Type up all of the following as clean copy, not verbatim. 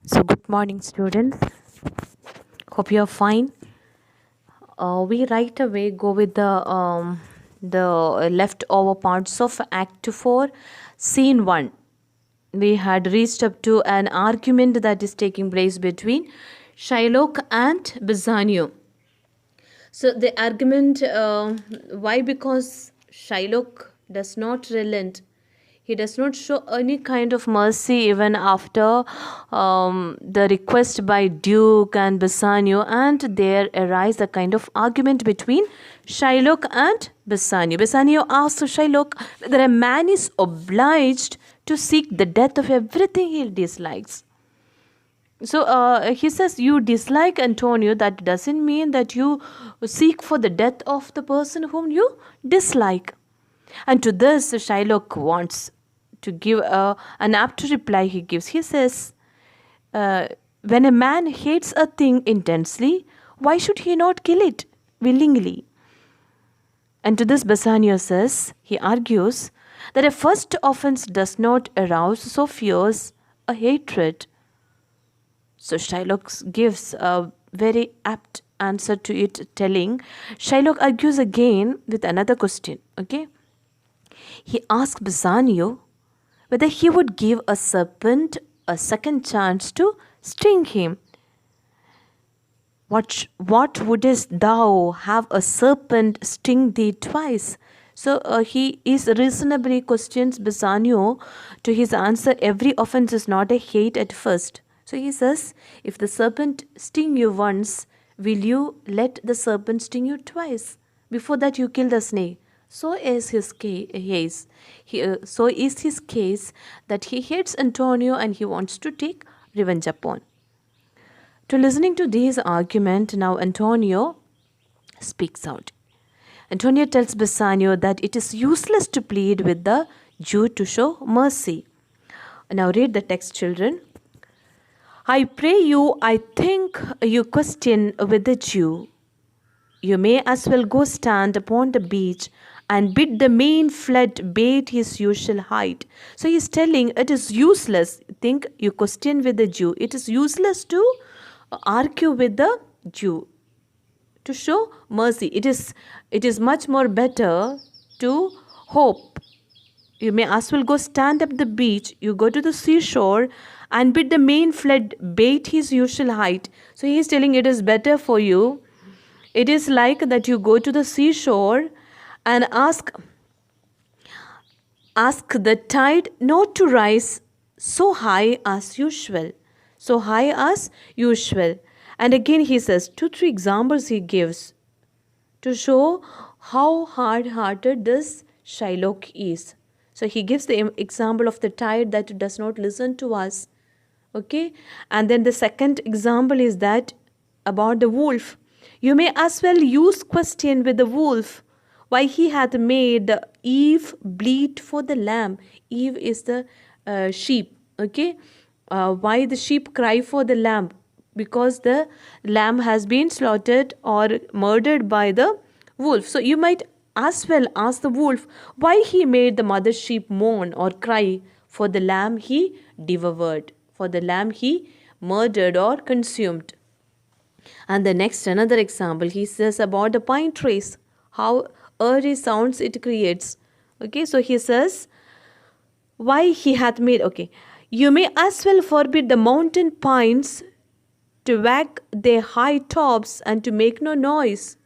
So, good morning, students. Hope you are fine. We right away go with the leftover parts of Act 4, Scene 1. We had reached up to an argument that is taking place between Shylock and Bassanio. So the argument, why? Because Shylock does not relent. He does not show any kind of mercy even after the request by Duke and Bassanio, and there arise a kind of argument between Shylock and Bassanio. Bassanio asks Shylock whether a man is obliged to seek the death of everything he dislikes. So he says, you dislike Antonio, that doesn't mean that you seek for the death of the person whom you dislike. And to this, Shylock wants to give an apt reply he gives. He says, when a man hates a thing intensely, why should he not kill it willingly? And to this, Bassanio says, he argues that a first offense does not arouse so fierce a hatred. So Shylock gives a very apt answer to it, telling, Shylock argues again with another question. Okay, he asks Bassanio whether he would give a serpent a second chance to sting him. What wouldest thou have a serpent sting thee twice? So he is reasonably questions Bassanio to his answer. Every offense is not a hate at first. So he says, if the serpent sting you once, will you let the serpent sting you twice? Before that you kill the snake. So is his case. So is his case that he hates Antonio and he wants to take revenge upon. To listening to this argument, now Antonio speaks out. Antonio tells Bassanio that it is useless to plead with the Jew to show mercy. Now read the text, children. I pray you, I think you question with the Jew. You may as well go stand upon the beach and bid the main flood bait his usual height. So he is telling it is useless. Think you question with the Jew. It is useless to argue with the Jew to show mercy. It is much more better to hope. You may as well go stand up the beach. You go to the seashore and bid the main flood bait his usual height. So he is telling it is better for you. It is like that you go to the seashore and ask the tide not to rise so high as usual. So high as usual. And again he says, 2-3 examples he gives to show how hard-hearted this Shylock is. So he gives the example of the tide that does not listen to us. Okay. And then the second example is that about the wolf. You may as well use question with the wolf, why he hath made Eve bleat for the lamb. Eve is the sheep. Okay. Why the sheep cry for the lamb? Because the lamb has been slaughtered or murdered by the wolf. So you might as well ask the wolf why he made the mother sheep mourn or cry for the lamb he devoured, for the lamb he murdered or consumed. And the next, another example, he says about the pine trees, how eerie sounds it creates. Okay, so he says, why he hath made, okay, you may as well forbid the mountain pines to wag their high tops and to make no noise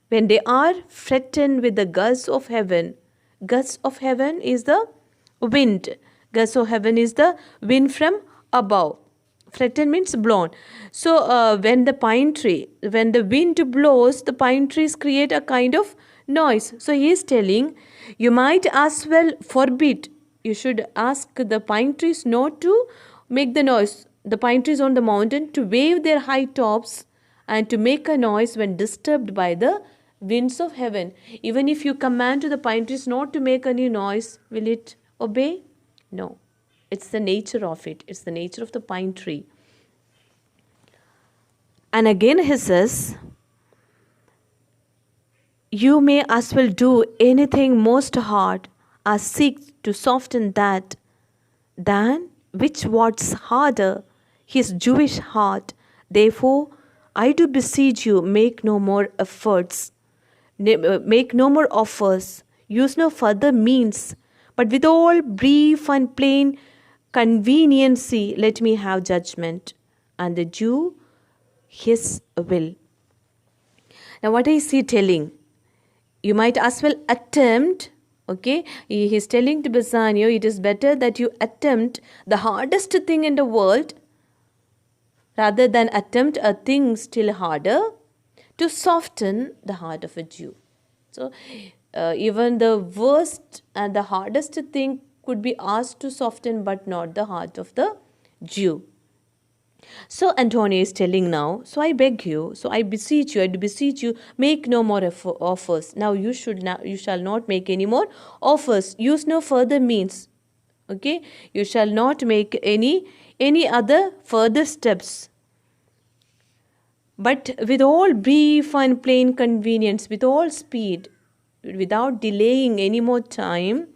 when they are threatened with the gusts of heaven. Gusts of heaven is the wind. Gusts of heaven is the wind from above. Threaten means blown. So when the wind blows, the pine trees create a kind of noise. So he is telling, you might as well forbid. You should ask the pine trees not to make the noise. The pine trees on the mountain to wave their high tops and to make a noise when disturbed by the winds of heaven. Even if you command to the pine trees not to make any noise, will it obey? No. It's the nature of it. It's the nature of the pine tree. And again he says, you may as well do anything most hard as seek to soften that, than which what's harder his Jewish heart. Therefore, I do beseech you, make no more efforts, make no more offers, use no further means, but with all brief and plain conveniency, let me have judgment, and the Jew his will. Now, what is he telling? You might as well attempt, okay? He's telling to Bassanio, it is better that you attempt the hardest thing in the world rather than attempt a thing still harder to soften the heart of a Jew. So, even the worst and the hardest thing could be asked to soften, but not the heart of the Jew. So Antonio is telling now, so I beg you, so I beseech you, I do beseech you, make no more offers. Now you shall not make any more offers. Use no further means. Okay, you shall not make any other further steps. But with all brief and plain convenience, with all speed, without delaying any more time,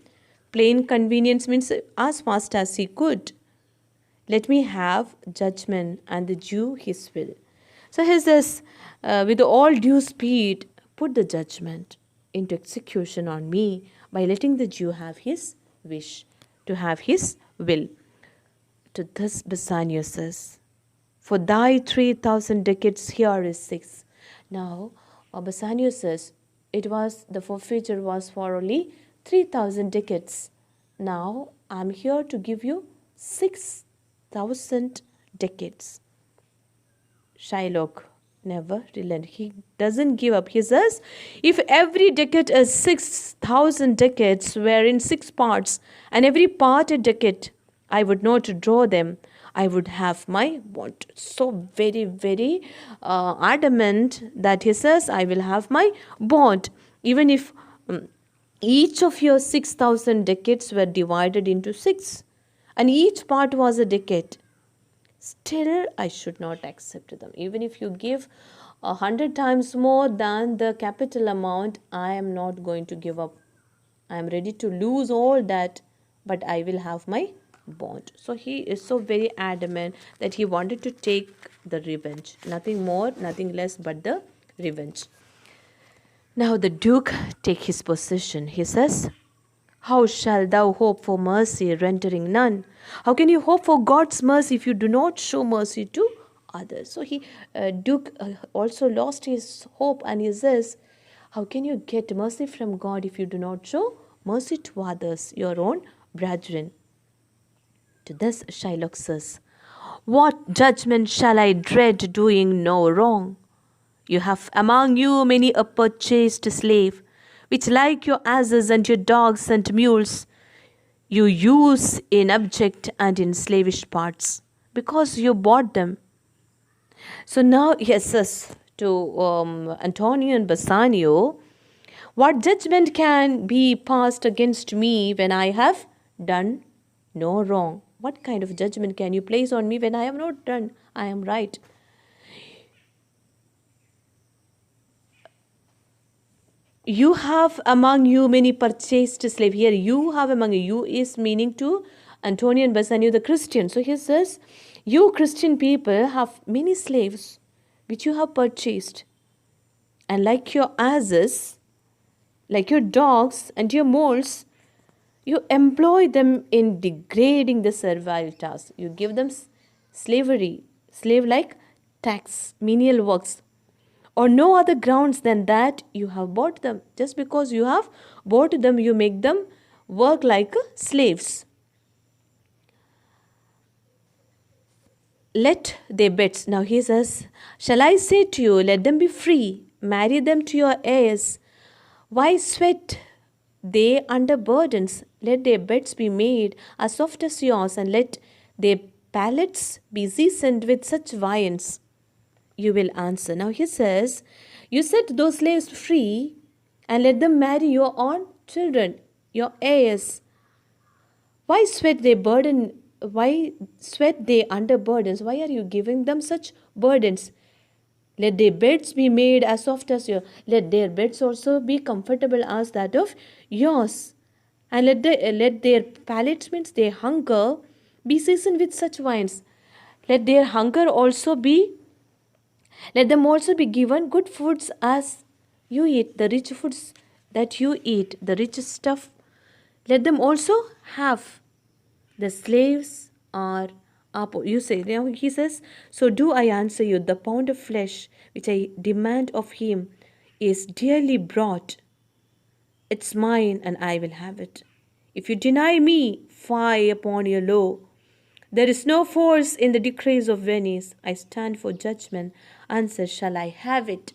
plain convenience means as fast as he could. Let me have judgment, and the Jew his will. So he says, with all due speed, put the judgment into execution on me by letting the Jew have his wish, to have his will. To this Bassanio says, for thy 3,000 decades, here is 6. Now, Bassanio says, the forfeiture was for only 3,000 decades. Now, I'm here to give you 6,000 decades. Shylock never relent. He doesn't give up. He says, if every decade is 6,000 decades, wherein 6 parts, and every part a decade, I would not draw them. I would have my bond. So very, very adamant that he says, I will have my bond. Even if each of your 6,000 decades were divided into 6, and each part was a decade, still I should not accept them. Even if you give 100 times more than the capital amount, I am not going to give up. I am ready to lose all that, but I will have my bond. So he is so very adamant that he wanted to take the revenge. Nothing more, nothing less but the revenge. Now the Duke take his position. He says, how shalt thou hope for mercy, rendering none? How can you hope for God's mercy if you do not show mercy to others? So Duke also lost his hope, and he says, how can you get mercy from God if you do not show mercy to others, your own brethren? To this Shylock says, what judgment shall I dread doing no wrong? You have among you many a purchased slave, which like your asses and your dogs and mules, you use in abject and in slavish parts, because you bought them. So now he says to Antonio and Bassanio, what judgment can be passed against me when I have done no wrong? What kind of judgment can you place on me when I have not done? I am right. You have among you many purchased slaves. Here, you have among you is meaning to Antonio and Bassanio, the Christians. So he says, you Christian people have many slaves which you have purchased. And like your asses, like your dogs and your moles, you employ them in degrading the servile task. You give them slavery, slave-like tax, menial works, or no other grounds than that you have bought them. Just because you have bought them, you make them work like slaves. Let their beds. Now he says, shall I say to you, let them be free, marry them to your heirs. Why sweat they under burdens? Let their beds be made as soft as yours, and let their palates be seasoned with such viands. You will answer. Now he says, you set those slaves free and let them marry your own children, your heirs. Why sweat they burden? Why sweat they under burdens? Why are you giving them such burdens? Let their beds be made as soft as yours. Let their beds also be comfortable as that of yours. And let their palates, means their hunger, be seasoned with such wines. Let their hunger also be, let them also be given good foods as you eat, the rich foods that you eat, the rich stuff. Let them also have. The slaves are up. You say, now he says, so do I answer you, the pound of flesh which I demand of him is dearly bought. It's mine and I will have it. If you deny me, fie upon your law. There is no force in the decrees of Venice. I stand for judgment. Answer, shall I have it?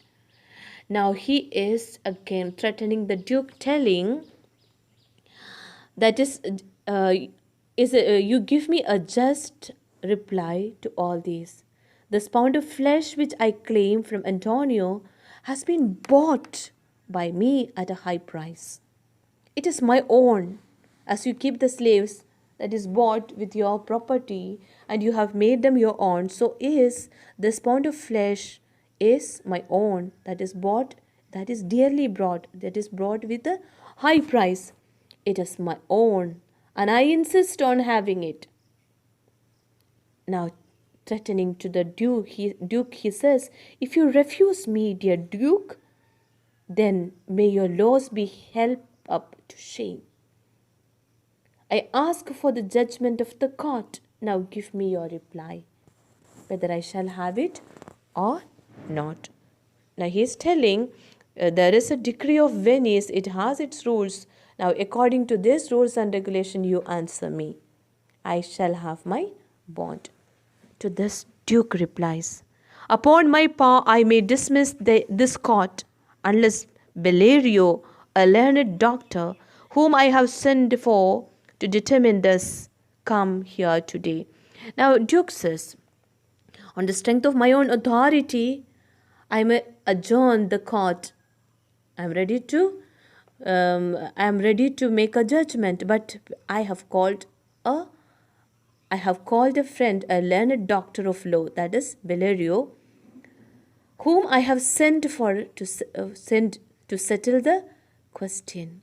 Now he is again threatening the Duke, telling that uh, you give me a just reply to all these. This pound of flesh which I claim from Antonio has been bought by me at a high price. It is my own, as you keep the slaves that is bought with your property and you have made them your own. So is this pound of flesh is my own, that is bought, that is dearly bought, that is bought with a high price. It is my own and I insist on having it. Now threatening to the Duke, he says, if you refuse me, dear Duke, then may your laws be held up to shame. I ask for the judgment of the court. Now give me your reply, whether I shall have it or not. Now he is telling there is a decree of Venice, it has its rules. Now according to these rules and regulation, you answer me. I shall have my bond. To this Duke replies, upon my power I may dismiss this court, unless Bellerio, a learned doctor, whom I have sent for to determine this, come here today. Now Duke says, on the strength of my own authority, I may adjourn the court. I am ready to make a judgment, but I have called a friend, a learned doctor of law, that is Bellerio, whom I have sent to settle the question.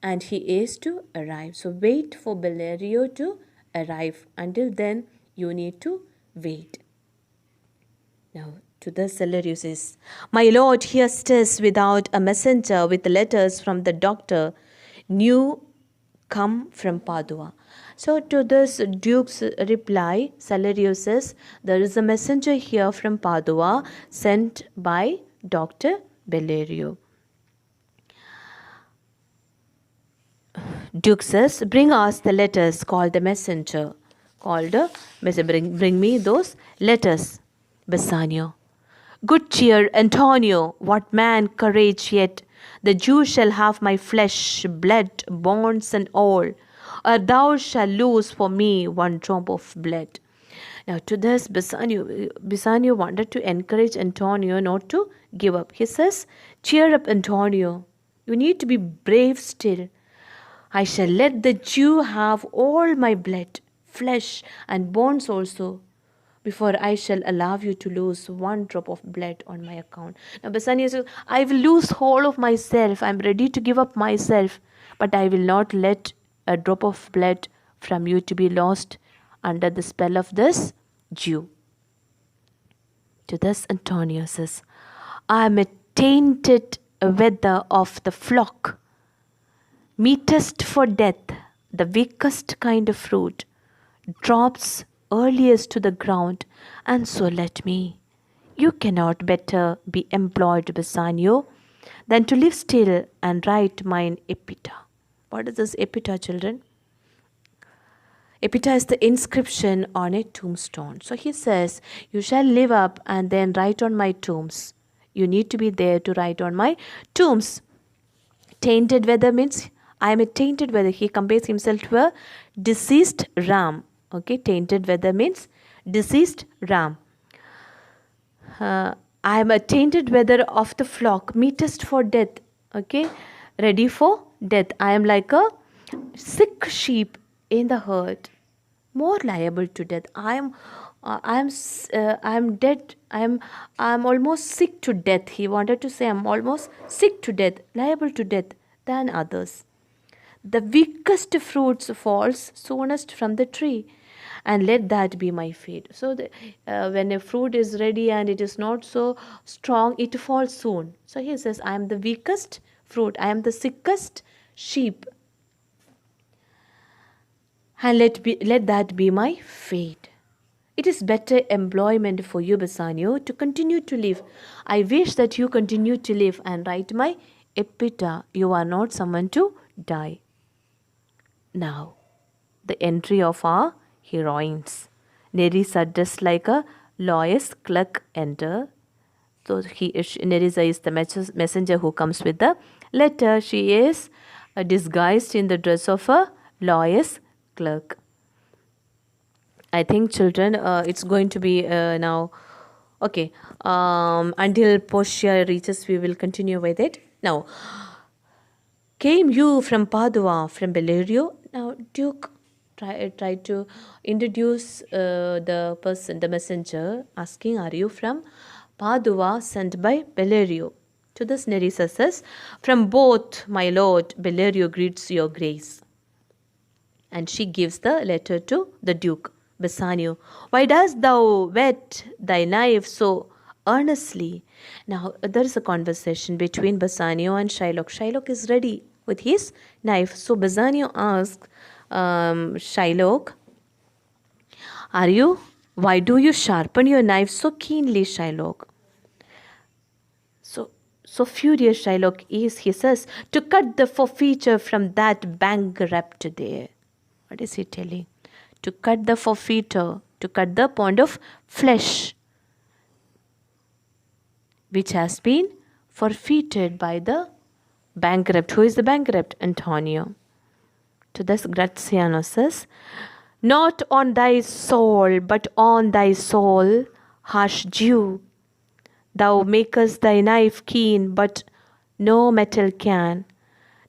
And he is to arrive. So wait for Bellerio to arrive. Until then, you need to wait. Now, to the Cellarius says, my lord here stirs without a messenger with letters from the doctor, new come from Padua. So to this Duke's reply, Cellarius says, there is a messenger here from Padua sent by Dr. Bellerio. Duke says, bring us the letters, called the messenger. Bring me those letters. Bassanio. Good cheer, Antonio, what man, courage yet. The Jew shall have my flesh, blood, bones and all, or thou shalt lose for me one drop of blood. Now to this, Bassanio wanted to encourage Antonio not to give up. He says, cheer up, Antonio. You need to be brave still. I shall let the Jew have all my blood, flesh and bones also, before I shall allow you to lose one drop of blood on my account. Now Bassanio says, I will lose whole of myself. I am ready to give up myself, but I will not let a drop of blood from you to be lost under the spell of this Jew. To this Antonio says, I am a tainted wether of the flock, meetest for death, the weakest kind of fruit, drops earliest to the ground, and so let me. You cannot better be employed, Bassanio, than to live still and write mine epitaph. What is this epitaph, children? Epitaph is the inscription on a tombstone. So he says, you shall live up and then write on my tombs. You need to be there to write on my tombs. Tainted wether means I am a tainted wether. He compares himself to a deceased ram. Okay, tainted wether means deceased ram. I am a tainted wether of the flock, meetest for death. Okay, ready for death. I am like a sick sheep in the herd, more liable to death. I am dead. I am almost sick to death. He wanted to say I am almost sick to death, liable to death than others. The weakest fruits falls soonest from the tree, and let that be my fate. So when a fruit is ready and it is not so strong, it falls soon. So he says, I am the weakest fruit, I am the sickest sheep, and let that be my fate. It is better employment for you, Bassanio, to continue to live. I wish that you continue to live and write my epitaph. You are not someone to die. Now, the entry of our heroines. Nerissa, dressed like a lawyer's clerk, enter. So Nerissa is the messenger who comes with the letter. She is disguised in the dress of a lawyer's clerk. I think, children, it's going to be now. Okay. Until Portia reaches, we will continue with it. Now, came you from Padua, from Bellerio? Now, Duke tried to introduce the person, the messenger, asking, are you from Padua, sent by Bellerio? To this, Nerissa says, from both, my lord, Bellerio greets your grace. And she gives the letter to the Duke. Bassanio, why dost thou whet thy knife so earnestly? Now, there is a conversation between Bassanio and Shylock. Shylock is ready with his knife. So, Bassanio asks Shylock, why do you sharpen your knife so keenly, Shylock? So furious Shylock is, he says, to cut the forfeiture from that bankrupt there. What is he telling? To cut the forfeiture, to cut the pound of flesh which has been forfeited by the bankrupt. Who is the bankrupt? Antonio. To this, Graziano says, not on thy soul, but on thy soul, harsh Jew. Thou makest thy knife keen, but no metal can.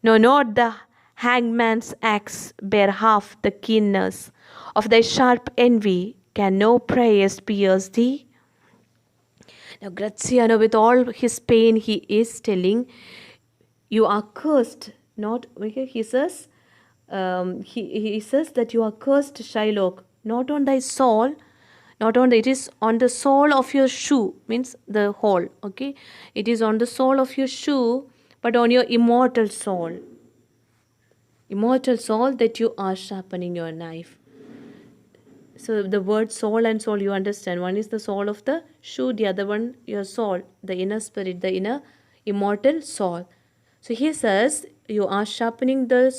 No, not the hangman's axe bear half the keenness of thy sharp envy. Can no prayers pierce thee? Now, Graziano, with all his pain, he is telling, you are cursed. Not, he says, he says that you are cursed, Shylock, not on thy soul, not on it is on the sole of your shoe, means the hole, okay? It is on the sole of your shoe, but on your immortal soul. Immortal soul that you are sharpening your knife. So the word soul and soul, you understand. One is the soul of the shoe, the other one your soul, the inner spirit, the inner immortal soul. So he says, you are sharpening the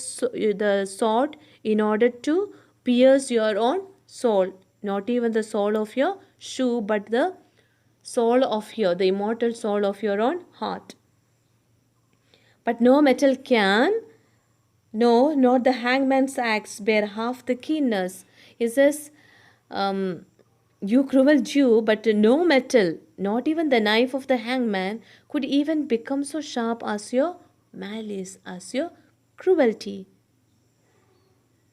sword in order to pierce your own soul. Not even the soul of your shoe, but the soul of the immortal soul of your own heart. But no metal can, no, not the hangman's axe, bear half the keenness. He says, you cruel Jew, but no metal, not even the knife of the hangman, could even become so sharp as your malice, as your cruelty.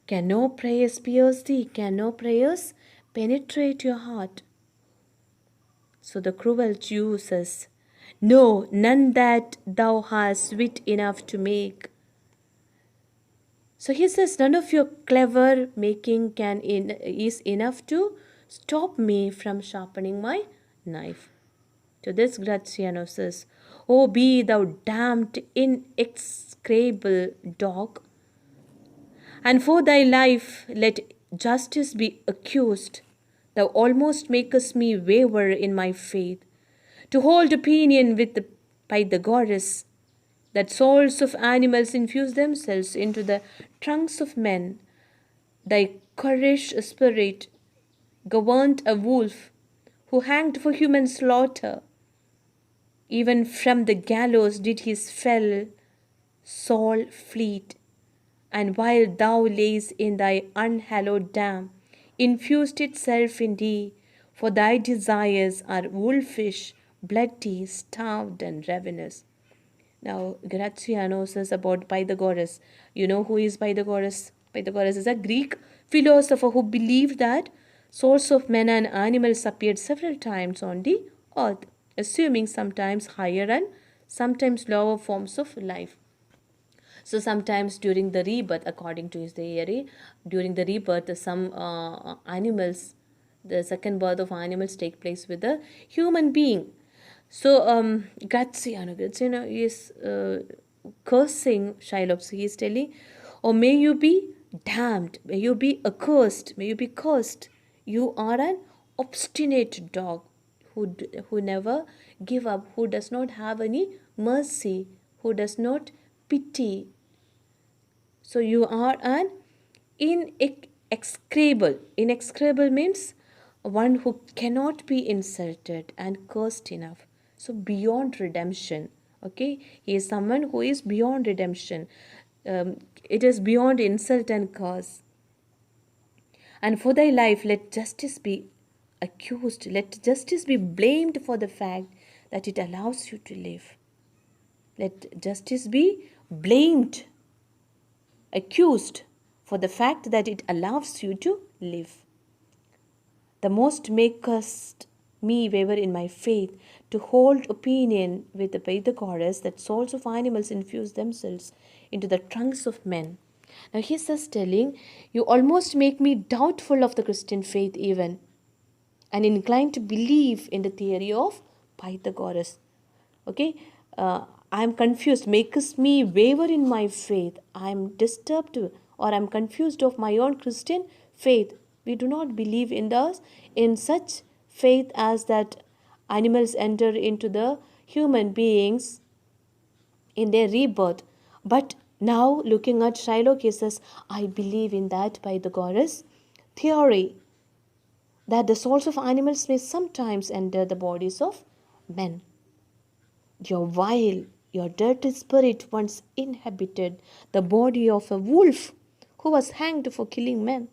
Can no prayers pierce thee? Can no prayers penetrate your heart? So the cruel Jew says, no, none that thou hast wit enough to make. So he says, none of your clever making is enough to stop me from sharpening my knife. To this Graziano says, oh, be thou damned inexecrable dog, and for thy life let justice be accused. Thou almost makest me waver in my faith, to hold opinion with the Pythagoras, that souls of animals infuse themselves into the trunks of men. Thy currish spirit governed a wolf who hanged for human slaughter. Even from the gallows did his fell soul fleet, and while thou layest in thy unhallowed dam, infused itself in thee, for thy desires are wolfish, bloody, starved, and ravenous. Now, Graziano says about Pythagoras. You know who is Pythagoras? Pythagoras is a Greek philosopher who believed that souls of men and animals appeared several times on the earth, assuming sometimes higher and sometimes lower forms of life. So sometimes during the rebirth, according to his theory, during the rebirth, some animals, the second birth of animals take place with a human being. So Graziano is cursing Shylock. So he is telling, "Oh, may you be damned, may you be accursed, may you be cursed. You are an obstinate dog who never give up, who does not have any mercy, who does not pity. So you are an inexcrable. Inexcrable means one who cannot be insulted and cursed enough. So beyond redemption. Okay, he is someone who is beyond redemption. It is beyond insult and curse. And for thy life, let justice be accused. Let justice be blamed for the fact that it allows you to live. Let justice be blamed, accused for the fact that it allows you to live. The most makest me waver in my faith to hold opinion with the Pythagoras that souls of animals infuse themselves into the trunks of men. Now he says telling, you almost make me doubtful of the Christian faith even, and inclined to believe in the theory of Pythagoras. Okay, I am confused, makes me waver in my faith. I am disturbed or I am confused of my own Christian faith. We do not believe in such faith as that animals enter into the human beings in their rebirth. But now looking at Shylock, he says, I believe in that Pythagoras theory that the souls of animals may sometimes enter the bodies of men. Your vile, your dirty spirit once inhabited the body of a wolf who was hanged for killing men.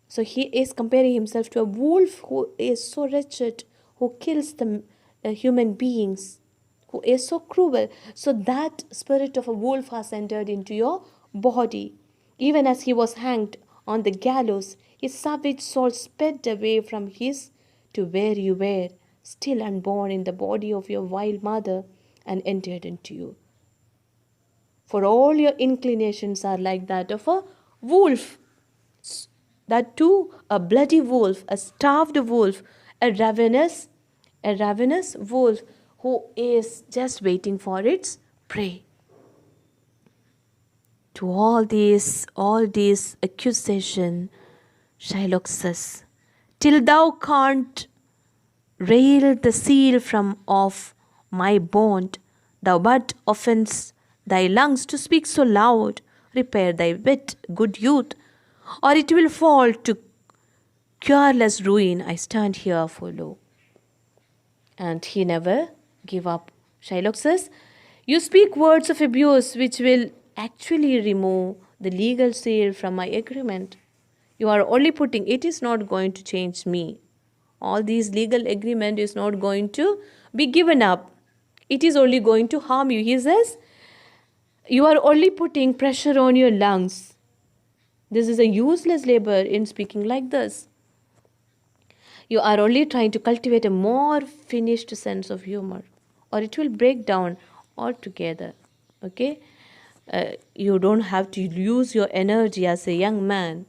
So he is comparing himself to a wolf who is so wretched, who kills the human beings, who is so cruel. So that spirit of a wolf has entered into your body. Even as he was hanged on the gallows, his savage soul sped away from his to where you were, still unborn in the body of your wild mother, and entered into you. For all your inclinations are like that of a wolf. That too, a bloody wolf, a starved wolf, a ravenous wolf who is just waiting for its prey. To all these accusation, Shylock says, till thou can't rail the seal from off my bond, thou but offends thy lungs to speak so loud. Repair thy wit, good youth, or it will fall to cureless ruin. I stand here for lo. And he never give up. Shylock says, you speak words of abuse which will actually remove the legal seal from my agreement. You are only putting, it is not going to change me. All these legal agreement is not going to be given up. It is only going to harm you. He says, you are only putting pressure on your lungs. This is a useless labor in speaking like this. You are only trying to cultivate a more finished sense of humor, or it will break down altogether. Okay? You don't have to use your energy as a young man.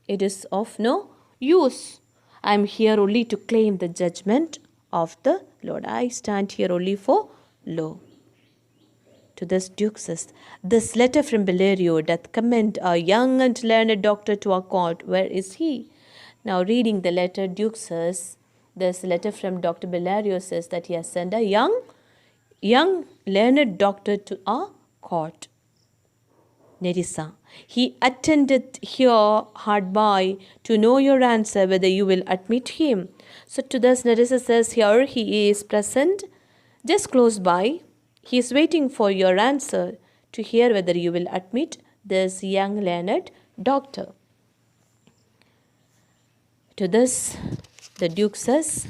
It is of no use. I am here only to claim the judgment of the Lord. I stand here only for lo. To this Duke says, this letter from Bellerio doth commend a young and learned doctor to our court. Where is he? Now reading the letter, Duke says, this letter from Dr. Bellerio says that he has sent a young learned doctor to our court. Nerissa, he attendeth here hard by to know your answer whether you will admit him. So to this Nerissa says here he is present just close by. He is waiting for your answer to hear whether you will admit this young learned doctor. To this the Duke says,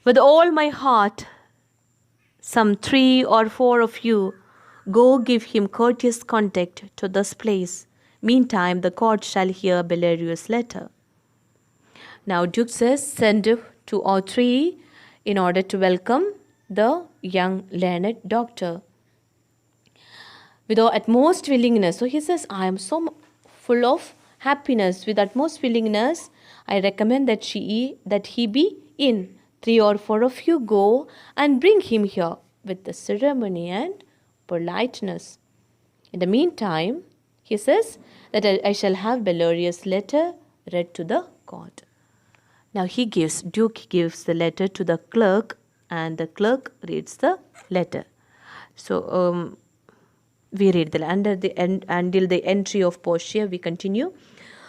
with all my heart, some 3 or 4 of you go give him courteous conduct to this place. Meantime, the court shall hear Bellerio's letter. Now Duke says, send 2 or 3 in order to welcome the young learned doctor. with our utmost willingness. So he says, I am so full of happiness. With utmost willingness, I recommend that he be in. 3 or 4 of you go and bring him here with the ceremony and politeness. In the meantime, he says that I shall have Bellerio's letter read to the court. Now Duke gives the letter to the clerk, and the clerk reads the letter. So we read until the entry of Portia, we continue.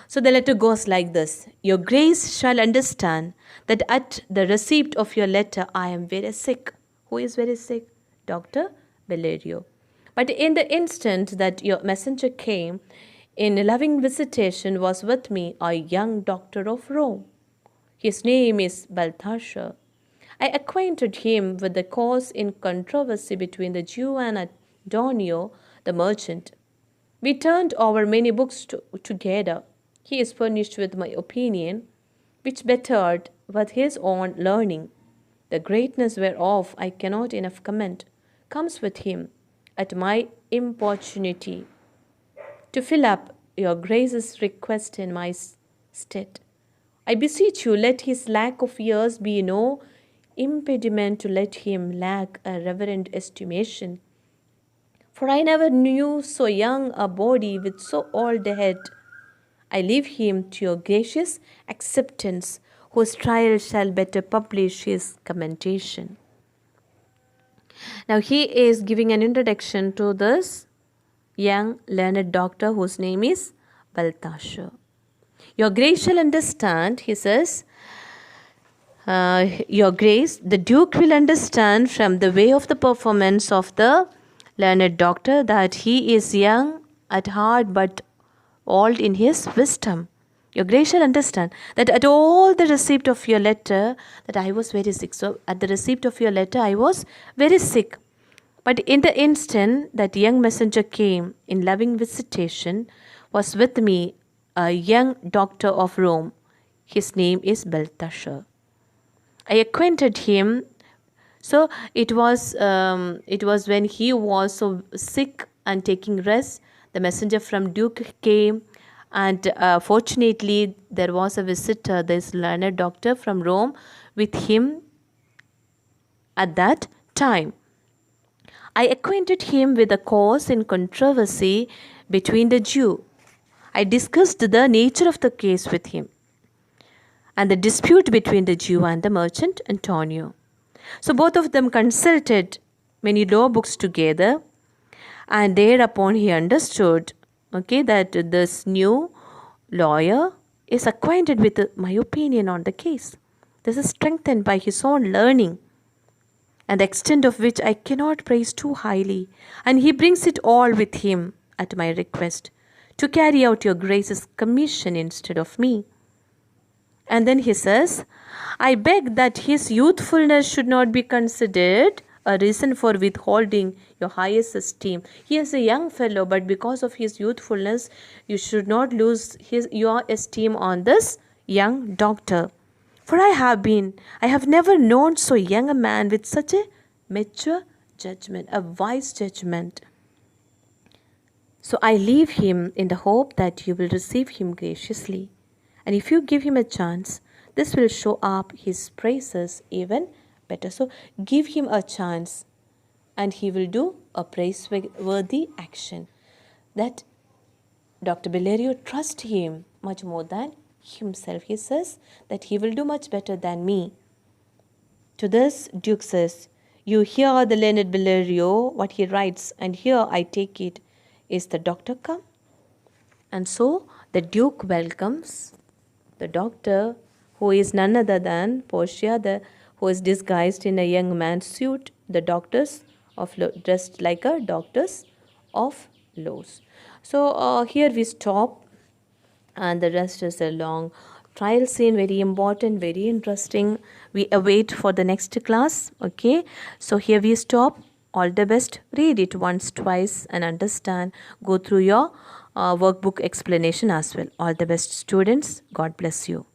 So the letter goes like this. Your grace shall understand that at the receipt of your letter I am very sick. Who is very sick? Dr. Bellerio. But in the instant that your messenger came, in loving visitation was with me a young doctor of Rome. His name is Balthasar. I acquainted him with the cause in controversy between the Jew and Antonio, the merchant. We turned over many books together. He is furnished with my opinion, which bettered with his own learning, the greatness whereof I cannot enough comment, comes with him at my importunity to fill up your grace's request in my stead. I beseech you, let his lack of years be no impediment to let him lack a reverent estimation. For I never knew so young a body with so old a head. I leave him to your gracious acceptance, whose trial shall better publish his commendation. Now he is giving an introduction to this young learned doctor whose name is Balthasar. Your grace shall understand, he says, your grace, the Duke will understand from the way of the performance of the learned doctor that he is young at heart but old in his wisdom. Your grace shall understand that at all the receipt of your letter that I was very sick. So at the receipt of your letter I was very sick. But in the instant that young messenger came in loving visitation was with me a young doctor of Rome. His name is Balthasar. I acquainted him. So it was when he was so sick and taking rest. The messenger from Duke came, and fortunately there was a visitor, this learned doctor from Rome, with him at that time. I acquainted him with the cause in controversy between the Jew. I discussed the nature of the case with him and the dispute between the Jew and the merchant Antonio. So both of them consulted many law books together, and thereupon he understood, that this new lawyer is acquainted with my opinion on the case. This is strengthened by his own learning, and the extent of which I cannot praise too highly, and he brings it all with him at my request to carry out your grace's commission instead of me. And then he says, I beg that his youthfulness should not be considered a reason for withholding your highest esteem. He is a young fellow, but because of his youthfulness, you should not lose your esteem on this young doctor. For I have never known so young a man with such a mature judgment, a wise judgment. So I leave him in the hope that you will receive him graciously. And if you give him a chance, this will show up his praises even better. So give him a chance, and he will do a praiseworthy action. That Dr. Bellerio trusts him much more than himself. He says that he will do much better than me. To this, Duke says, you hear the learned Bellerio, what he writes, and here I take it, is the doctor come? And so the Duke welcomes the doctor, who is none other than Portia, who is disguised in a young man's suit, the doctors of law, dressed like a doctors of laws. So here we stop, and the rest is a long trial scene, very important, very interesting. We await for the next class. Okay, so here we stop. All the best. Read it once, twice, and understand. Go through your workbook explanation as well. All the best, students. God bless you.